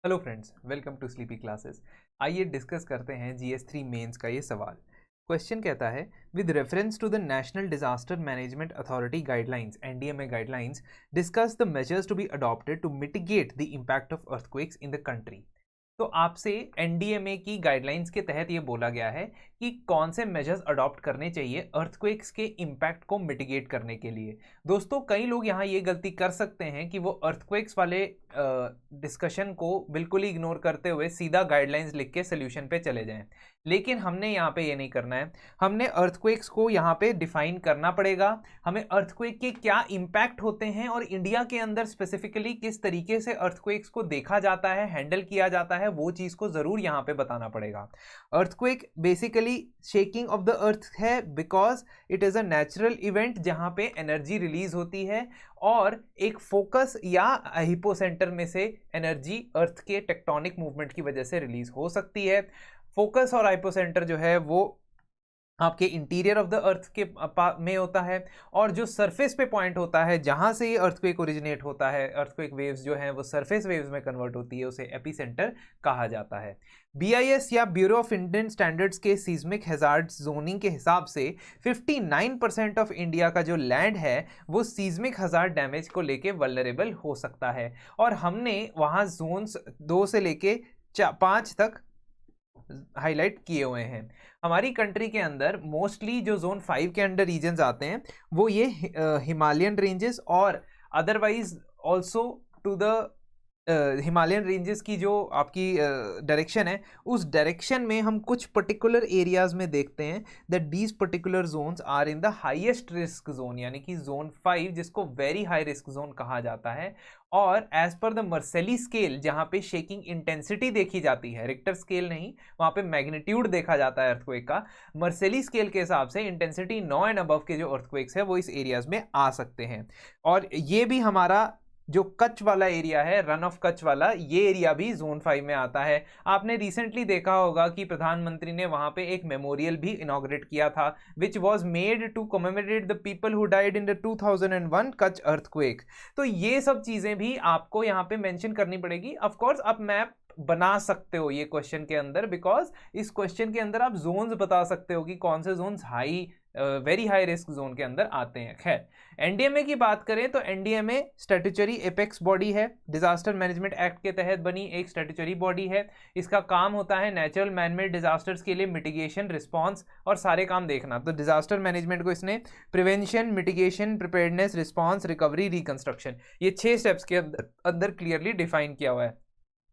Hello friends, welcome to sleepy classes. आइए discuss करते हैं GS3 मेंस का ये सवाल। क्वेश्चन कहता है, with reference to the national disaster management authority guidelines NDMA guidelines, discuss the measures to be adopted to mitigate the impact of earthquakes in the country. तो आपसे NDMA की गाइडलाइंस के तहत ये बोला गया है कि कौन से मेजर्स अडॉप्ट करने चाहिए अर्थक्वेक्स के इम्पैक्ट को मिटिगेट करने के लिए। दोस्तों, कई लोग यहाँ ये गलती कर सकते हैं कि वो अर्थक्वेक्स वाले डिस्कशन को बिल्कुल ही इग्नोर करते हुए सीधा गाइडलाइंस लिख के सोल्यूशन पे चले जाएं, लेकिन हमने यहाँ पे ये नहीं करना है। हमने अर्थक्वेक्स को यहाँ पे डिफाइन करना पड़ेगा। हमें अर्थक्वेक के क्या इम्पैक्ट होते हैं और इंडिया के अंदर स्पेसिफिकली किस तरीके से अर्थक्वेक्स को देखा जाता है, हैंडल किया जाता है, वो चीज़ को ज़रूर यहाँ पे बताना पड़ेगा। Earthquake basically shaking of the earth है because it is a natural event जहाँ पे एनर्जी रिलीज होती है और एक फोकस या हिपोसेंटर में से एनर्जी अर्थ के टेक्टोनिक मूवमेंट की वजह से रिलीज हो सकती है। फोकस और हाइपोसेंटर जो है वो आपके इंटीरियर ऑफ द अर्थ के में होता है, और जो सरफेस पे पॉइंट होता है जहां से ये अर्थक्वेक ओरिजिनेट होता है, अर्थक्वेक वेव्स जो हैं वो सरफेस वेव्स में कन्वर्ट होती है, उसे एपिसेंटर कहा जाता है। BIS या ब्यूरो ऑफ इंडियन स्टैंडर्ड्स के सीस्मिक हैजार्ड जोनिंग के हिसाब से 59% ऑफ इंडिया का जो लैंड है वो सीस्मिक हैजार्ड डैमेज को लेके वल्नरेबल हो सकता है, और हमने वहाँ जोन्स 2 से लेके 5 तक हाईलाइट किए हुए हैं। हमारी कंट्री के अंदर मोस्टली जो जोन 5 के अंडर रीजन्स आते हैं वो ये हिमालयन रेंजेस और otherwise also to the Himalayan ranges की जो आपकी डायरेक्शन है, उस डायरेक्शन में हम कुछ पर्टिकुलर एरियाज में देखते हैं that these particular zones are in the highest risk zone, यानी कि जोन 5 जिसको वेरी हाई रिस्क जोन कहा जाता है। और एज पर द मर्सेली स्केल जहाँ पे शेकिंग इंटेंसिटी देखी जाती है, रिक्टर स्केल नहीं, वहाँ पे मैग्नीट्यूड देखा जाता है अर्थक्वेक का, मर्सेली स्केल के हिसाब से इंटेंसिटी 9 एंड अबव के जो अर्थक्वेक्स है वो इस एरियाज में आ सकते हैं। और ये भी हमारा जो कच्छ वाला एरिया है, रन ऑफ कच्छ वाला, ये एरिया भी जोन 5 में आता है। आपने रिसेंटली देखा होगा कि प्रधानमंत्री ने वहां पे एक मेमोरियल भी इनॉग्रेट किया था which was made to commemorate the people who died in the 2001 Kutch earthquake. तो ये सब चीजें भी आपको यहाँ पे मेंशन करनी पड़ेगी। ऑफ कोर्स आप मैप बना सकते हो ये क्वेश्चन के अंदर, बिकॉज इस क्वेश्चन के अंदर आप जोन्स बता सकते हो कि कौन से zones very high risk zone के अंदर आते हैं। खैर, NDMA की बात करें तो NDMA स्टैट्यूटरी एपेक्स बॉडी है, डिजास्टर मैनेजमेंट एक्ट के तहत बनी एक स्टैट्यूटरी बॉडी है। इसका काम होता है नेचुरल मैनमेड डिजास्टर्स के लिए मिटिगेशन, रिस्पांस और सारे काम देखना। तो डिजास्टर मैनेजमेंट को इसने prevention, mitigation, preparedness, response, recovery, reconstruction, ये 6 स्टेप्स के अंदर क्लियरली डिफाइन किया हुआ है।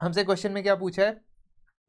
हमसे क्वेश्चन में क्या पूछा है?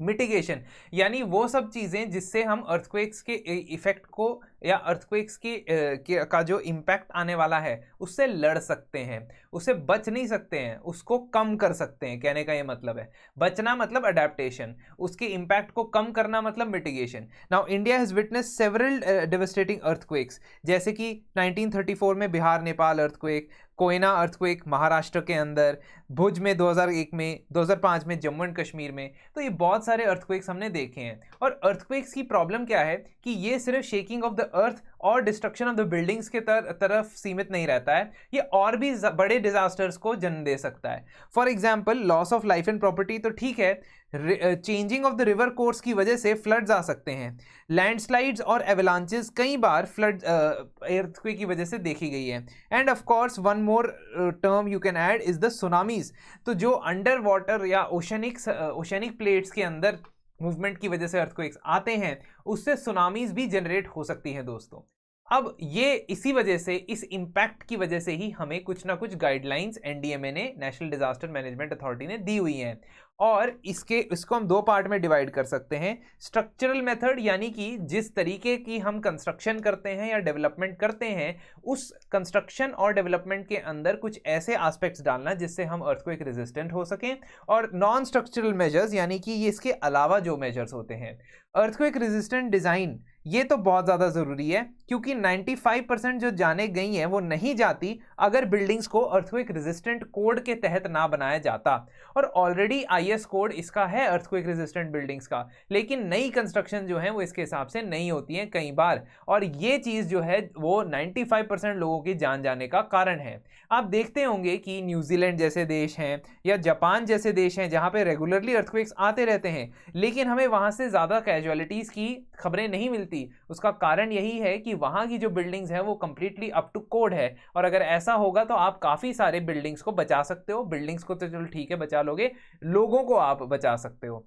मिटिगेशन, यानी वो सब चीज़ें जिससे हम अर्थक्वेक्स के इफेक्ट को या अर्थक्वेक्स का जो इम्पैक्ट आने वाला है उससे लड़ सकते हैं, उससे बच नहीं सकते हैं, उसको कम कर सकते हैं। कहने का ये मतलब है, बचना मतलब अडेप्टेशन, उसके इम्पैक्ट को कम करना मतलब mitigation. Now India has witness several devastating earthquakes, जैसे कि 1934 में बिहार नेपाल अर्थक्वेक, कोयना अर्थक्वेक महाराष्ट्र के अंदर, भुज में 2001 में, 2005 में जम्मू एंड कश्मीर में। तो ये बहुत सारे अर्थक्वेक्स हमने देखे हैं। और अर्थक्वेक्स की प्रॉब्लम क्या है कि ये सिर्फ शेकिंग ऑफ द अर्थ और डिस्ट्रक्शन ऑफ द बिल्डिंग्स के तरफ सीमित नहीं रहता है, ये और भी बड़े डिजास्टर्स को जन्म दे सकता है। For example loss of life and property तो ठीक है, changing of the river course की वजह से फ्लड्स आ सकते हैं, लैंडस्लाइड्स और एवलांचेस कई बार फ्लड अर्थक्वेक की वजह से देखी गई है। End of course one more term you can add is the tsunamis. तो जो अंडर वाटर या ओशनिक प्लेट्स के अंदर मूवमेंट की वजह से अर्थक्वेक्स आते हैं, उससे सुनामीज भी जनरेट हो सकती हैं दोस्तों। अब ये इसी वजह से, इस इम्पैक्ट की वजह से ही हमें कुछ ना कुछ गाइडलाइंस NDMA ने, नेशनल डिजास्टर मैनेजमेंट अथॉरिटी ने दी हुई हैं, और इसको हम 2 पार्ट में डिवाइड कर सकते हैं। स्ट्रक्चरल मेथड, यानी कि जिस तरीके की हम कंस्ट्रक्शन करते हैं या डेवलपमेंट करते हैं, उस कंस्ट्रक्शन और डेवलपमेंट के अंदर कुछ ऐसे एस्पेक्ट्स डालना जिससे हम अर्थक्वेक रेजिस्टेंट हो सकें। और नॉन स्ट्रक्चरल मेजर्स, यानी कि ये इसके अलावा जो मेजर्स होते हैं। अर्थक्वेक रेजिस्टेंट डिज़ाइन ये तो बहुत ज़्यादा ज़रूरी है, क्योंकि 95% जो जाने गई हैं वो नहीं जाती अगर बिल्डिंग्स को अर्थक्वेक रेजिस्टेंट कोड के तहत ना बनाया जाता। और ऑलरेडी हाईएस्ट कोड इसका है अर्थक्वेक रेजिस्टेंट बिल्डिंग्स का, लेकिन नई कंस्ट्रक्शन जो है वो इसके हिसाब से नहीं होती है कई बार, और ये चीज़ जो है वो 95% लोगों की जान जाने का कारण है। आप देखते होंगे कि न्यूजीलैंड जैसे देश हैं या जापान जैसे देश हैं जहाँ पे रेगुलरली अर्थक्वेक्स आते रहते हैं, लेकिन हमें वहाँ से ज़्यादा कैजुअलिटीज़ की खबरें नहीं मिलती। उसका कारण यही है कि वहाँ की जो बिल्डिंग्स हैं वो कंप्लीटली अप टू कोड है, और अगर ऐसा होगा तो आप काफ़ी सारे बिल्डिंग्स को बचा सकते हो। बिल्डिंग्स को तो चलो ठीक है बचा लोगे, लोगों को आप बचा सकते हो।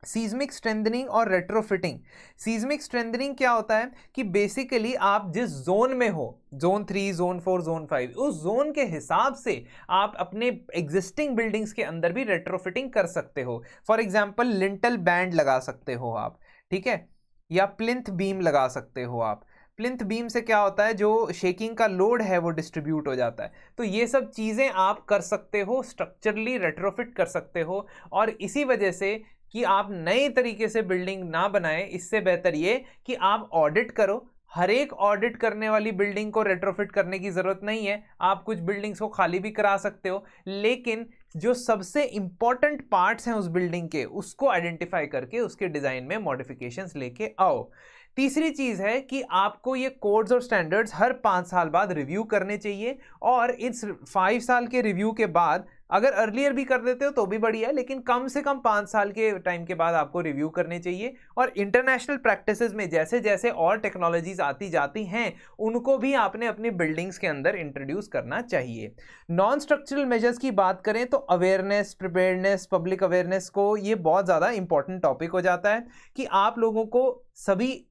सीज्मिक स्ट्रेंथनिंग और रेट्रोफिटिंग। सीज्मिक स्ट्रेंथनिंग क्या होता है कि बेसिकली आप जिस जोन में हो, जोन 3, जोन 4, जोन 5, उस जोन के हिसाब से आप अपने एग्जिस्टिंग बिल्डिंग्स के अंदर भी रेट्रोफिटिंग कर सकते हो। फॉर एग्जांपल लिंटल बैंड लगा सकते हो आप, ठीक है, या प्लिंथ बीम लगा सकते हो आप। प्लिंथ बीम से क्या होता है, जो शेकिंग का लोड है वो डिस्ट्रीब्यूट हो जाता है। तो ये सब चीज़ें आप कर सकते हो, स्ट्रक्चरली रेट्रोफिट कर सकते हो। और इसी वजह से कि आप नए तरीके से बिल्डिंग ना बनाएं, इससे बेहतर ये कि आप ऑडिट करो। हर एक ऑडिट करने वाली बिल्डिंग को रेट्रोफिट करने की ज़रूरत नहीं है, आप कुछ बिल्डिंग्स को खाली भी करा सकते हो, लेकिन जो सबसे इंपॉर्टेंट पार्ट्स हैं उस बिल्डिंग के, उसको आइडेंटिफाई करके उसके डिज़ाइन में मॉडिफिकेशंस लेके आओ। तीसरी चीज़ है कि आपको ये कोड्स और स्टैंडर्ड्स हर 5 साल बाद रिव्यू करने चाहिए, और इस 5 साल के रिव्यू के बाद अगर अर्लियर भी कर देते हो तो भी बढ़िया है, लेकिन कम से कम 5 साल के टाइम के बाद आपको रिव्यू करने चाहिए। और इंटरनेशनल प्रैक्टिसेस में जैसे जैसे और टेक्नोलॉजीज आती जाती हैं, उनको भी आपने अपनी बिल्डिंग्स के अंदर इंट्रोड्यूस करना चाहिए। नॉन स्ट्रक्चरल मेजर्स की बात करें तो अवेयरनेस, प्रिपेयर्डनेस, पब्लिक अवेयरनेस को ये बहुत ज़्यादा इंपॉर्टेंट टॉपिक हो जाता है कि आप लोगों को सभी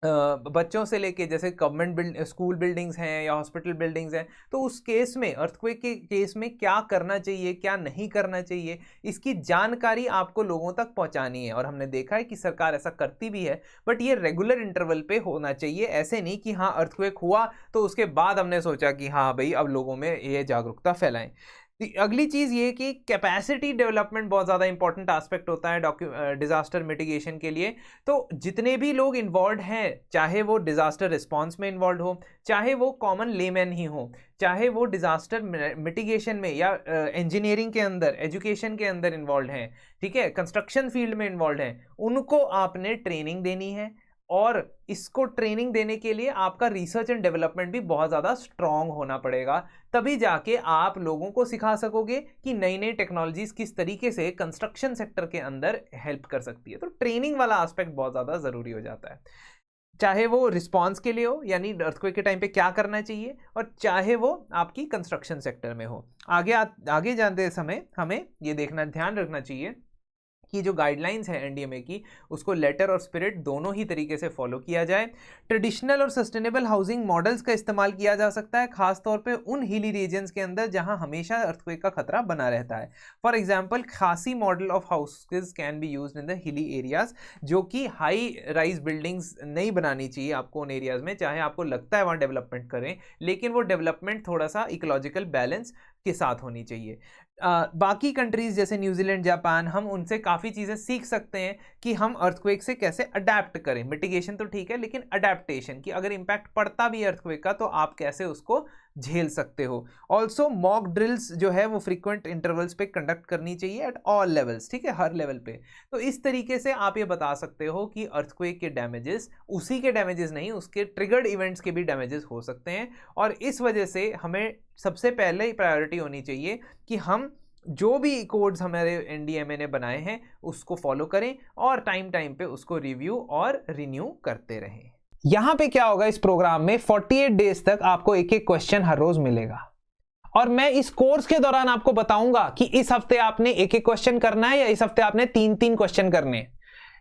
बच्चों से लेके, जैसे गवर्नमेंट स्कूल बिल्डिंग्स हैं या हॉस्पिटल बिल्डिंग्स हैं, तो उस केस में, अर्थक्वेक के केस में क्या करना चाहिए क्या नहीं करना चाहिए, इसकी जानकारी आपको लोगों तक पहुंचानी है। और हमने देखा है कि सरकार ऐसा करती भी है, बट ये रेगुलर इंटरवल पे होना चाहिए। ऐसे नहीं कि हाँ अर्थक्वेक हुआ तो उसके बाद हमने सोचा कि हाँ भाई अब लोगों में ये जागरूकता फैलाएं। अगली चीज़ ये कि कैपेसिटी डेवलपमेंट बहुत ज़्यादा इंपॉर्टेंट एस्पेक्ट होता है डिज़ास्टर मिटिगेशन के लिए। तो जितने भी लोग इन्वॉल्व हैं, चाहे वो डिज़ास्टर रिस्पॉन्स में इन्वॉल्व हो, चाहे वो कॉमन लेमैन ही हो, चाहे वो डिज़ास्टर मिटिगेशन में या इंजीनियरिंग के अंदर, एजुकेशन के अंदर इन्वॉल्व हैं, ठीक है, कंस्ट्रक्शन फील्ड में इन्वॉल्व हैं, उनको आपने ट्रेनिंग देनी है। और इसको ट्रेनिंग देने के लिए आपका रिसर्च एंड डेवलपमेंट भी बहुत ज़्यादा स्ट्रॉन्ग होना पड़ेगा, तभी जाके आप लोगों को सिखा सकोगे कि नई नई टेक्नोलॉजीज़ किस तरीके से कंस्ट्रक्शन सेक्टर के अंदर हेल्प कर सकती है। तो ट्रेनिंग वाला एस्पेक्ट बहुत ज़्यादा ज़रूरी हो जाता है, चाहे वो रिस्पॉन्स के लिए हो, यानी अर्थक्वेक के टाइम पे क्या करना चाहिए, और चाहे वो आपकी कंस्ट्रक्शन सेक्टर में हो। आगे जानते समय हमें ये ध्यान रखना चाहिए कि जो गाइडलाइंस है एनडीएमए की, उसको लेटर और स्पिरिट दोनों ही तरीके से फॉलो किया जाए। ट्रेडिशनल और सस्टेनेबल हाउसिंग मॉडल्स का इस्तेमाल किया जा सकता है, खासतौर पे उन हिली रीजन्स के अंदर जहां हमेशा अर्थक्वेक का खतरा बना रहता है। फॉर एग्जांपल, खासी model of houses can be used in the hilly areas, जो कि हाई राइज बिल्डिंग्स नहीं बनानी चाहिए आपको उन एरियाज में, चाहे आपको लगता है वहाँ डेवलपमेंट करें, लेकिन वो डेवलपमेंट थोड़ा सा इकोलॉजिकल बैलेंस के साथ होनी चाहिए। बाकी कंट्रीज़ जैसे न्यूजीलैंड, जापान, हम उनसे काफ़ी चीज़ें सीख सकते हैं कि हम अर्थक्वेक से कैसे अडेप्ट करें। मिटिगेशन तो ठीक है, लेकिन अडेप्टेशन की अगर इम्पैक्ट पड़ता भी अर्थक्वेक का तो आप कैसे उसको झेल सकते हो। ऑल्सो मॉक ड्रिल्स जो है वो फ्रीक्वेंट इंटरवल्स पे कंडक्ट करनी चाहिए एट ऑल लेवल्स, ठीक है, हर लेवल पे। तो इस तरीके से आप ये बता सकते हो कि अर्थक्वेक के डैमेजेस उसी के डैमेजेस नहीं, उसके ट्रिगर्ड इवेंट्स के भी डैमेजेस हो सकते हैं। और इस वजह से हमें सबसे पहले ही प्रायोरिटी होनी चाहिए कि हम जो भी कोड्स हमारे एनडीएमए ने बनाए हैं उसको फॉलो करें और टाइम टाइम पे उसको रिव्यू और रिन्यू करते रहें। यहां पे क्या होगा, इस प्रोग्राम में 48 डेज तक आपको एक एक क्वेश्चन हर रोज मिलेगा, और मैं इस कोर्स के दौरान आपको बताऊंगा कि इस हफ्ते आपने एक एक क्वेश्चन करना है या इस हफ्ते आपने 3-3 क्वेश्चन करने हैं,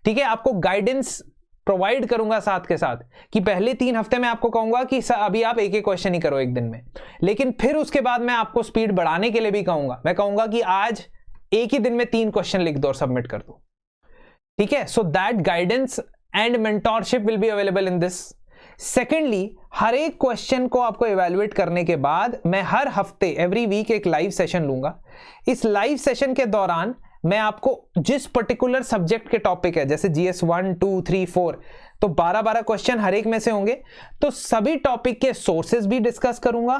ठीक है। आपको गाइडेंस प्रोवाइड करूंगा साथ के साथ कि पहले 3 हफ्ते में आपको कहूंगा कि अभी आप एक एक क्वेश्चन ही करो एक दिन में, लेकिन फिर उसके बाद मैं आपको स्पीड बढ़ाने के लिए भी कहूंगा। मैं कहूंगा कि आज एक ही दिन में 3 क्वेश्चन लिख दो और सबमिट कर दो, ठीक है। So that guidance and mentorship will be available in this. Secondly, हर एक क्वेश्चन को आपको इवेल्युएट करने के बाद मैं हर हफ्ते एवरी वीक एक लाइव सेशन लूंगा। इस लाइव सेशन के दौरान मैं आपको जिस पर्टिकुलर सब्जेक्ट के टॉपिक है, जैसे जीएस 1, 2, 3, 4, तो 12-12 क्वेश्चन हर एक में से होंगे, तो सभी टॉपिक के सोर्सेज भी डिस्कस करूंगा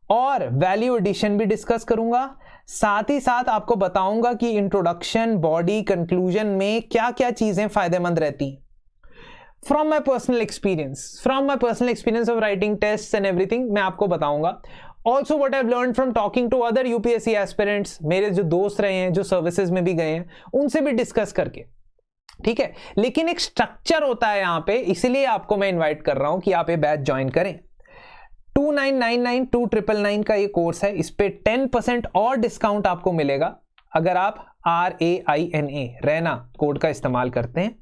और वैल्यू एडिशन भी डिस्कस करूंगा। साथ ही साथ आपको बताऊंगा कि इंट्रोडक्शन, बॉडी, कंक्लूजन में क्या क्या चीजें फायदेमंद रहती हैं from my personal experience of writing test and everything मैं आपको बताऊंगा. Also what I learn from talking to other UPSC aspirants, मेरे जो दोस्त रहे हैं जो सर्विसेज में भी गए हैं उनसे भी डिस्कस करके, ठीक है. लेकिन एक स्ट्रक्चर होता है यहां पे, इसीलिए आपको मैं इनवाइट कर रहा हूं कि आप ये बैच ज्वाइन करें. 2999 का ये कोर्स है, इस पे 10% और डिस्काउंट आपको मिलेगा अगर आप RAINA कोड का इस्तेमाल करते हैं.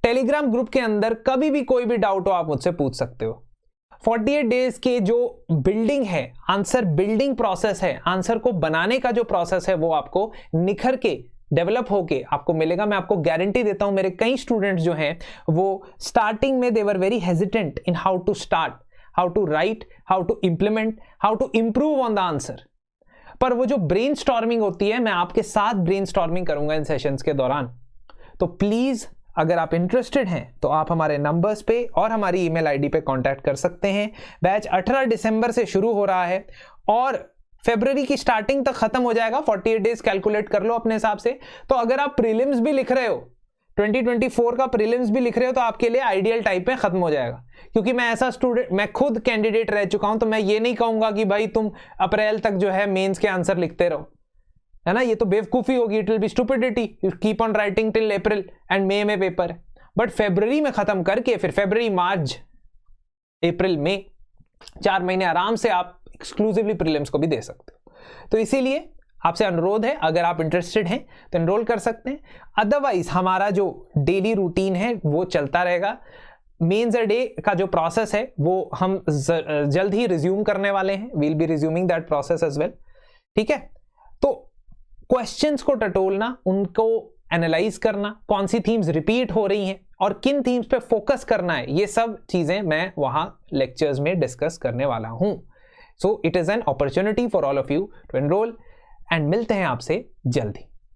टेलीग्राम ग्रुप के अंदर कभी भी कोई भी डाउट हो आप मुझसे पूछ सकते हो. 48 डेज के जो बिल्डिंग है, आंसर बिल्डिंग प्रोसेस है, आंसर को बनाने का जो प्रोसेस है वो आपको निखर के डेवलप होके आपको मिलेगा. मैं आपको गारंटी देता हूं, मेरे कई स्टूडेंट्स जो हैं वो स्टार्टिंग में they were very hesitant in how to start, how to write, how to implement, how to improve on the answer. पर वो जो ब्रेनस्टॉर्मिंग होती है, मैं आपके साथ ब्रेनस्टॉर्मिंग करूंगा इन सेशंस के दौरान. तो प्लीज अगर आप इंटरेस्टेड हैं तो आप हमारे नंबर्स पे और हमारी ईमेल आईडी पे कांटेक्ट कर सकते हैं. बैच 18 दिसंबर से शुरू हो रहा है और फरवरी की स्टार्टिंग तक खत्म हो जाएगा. 48 डेज कैलकुलेट कर लो अपने हिसाब से. तो अगर आप प्रीलिम्स भी लिख रहे हो, 2024 का प्रीलिम्स भी लिख रहे हो, तो आपके लिए आइडियल टाइप में खत्म हो जाएगा. क्योंकि मैं ऐसा स्टूडेंट, मैं खुद कैंडिडेट रह चुका हूं, तो मैं ये नहीं कहूंगा कि भाई तुम अप्रैल तक जो है मेंस के आंसर लिखते रहो, है ना. ये तो बेवकूफी होगी, it will be stupidity. You keep on writing till April and May में पेपर है, बट फरवरी में खत्म करके फिर फरवरी, मार्च, अप्रैल, मई 4 महीने आराम से आप एक्सक्लूसिवली प्रीलिम्स को भी दे सकते हो. तो इसीलिए आपसे अनुरोध है, अगर आप इंटरेस्टेड हैं तो एनरोल कर सकते हैं. अदरवाइज हमारा जो डेली रूटीन है वो चलता रहेगा. मेंस डे का जो प्रोसेस है वो हम जल्द ही रिज्यूम करने वाले हैं. We'll be resuming that process as well, ठीक है. तो क्वेश्चंस को टटोलना, उनको एनालाइज करना, कौन सी थीम्स रिपीट हो रही हैं और किन थीम्स पे फोकस करना है, ये सब चीजें मैं वहां लेक्चर्स में डिस्कस करने वाला हूं. So it is an opportunity for all of you to enroll and मिलते हैं आपसे जल्दी.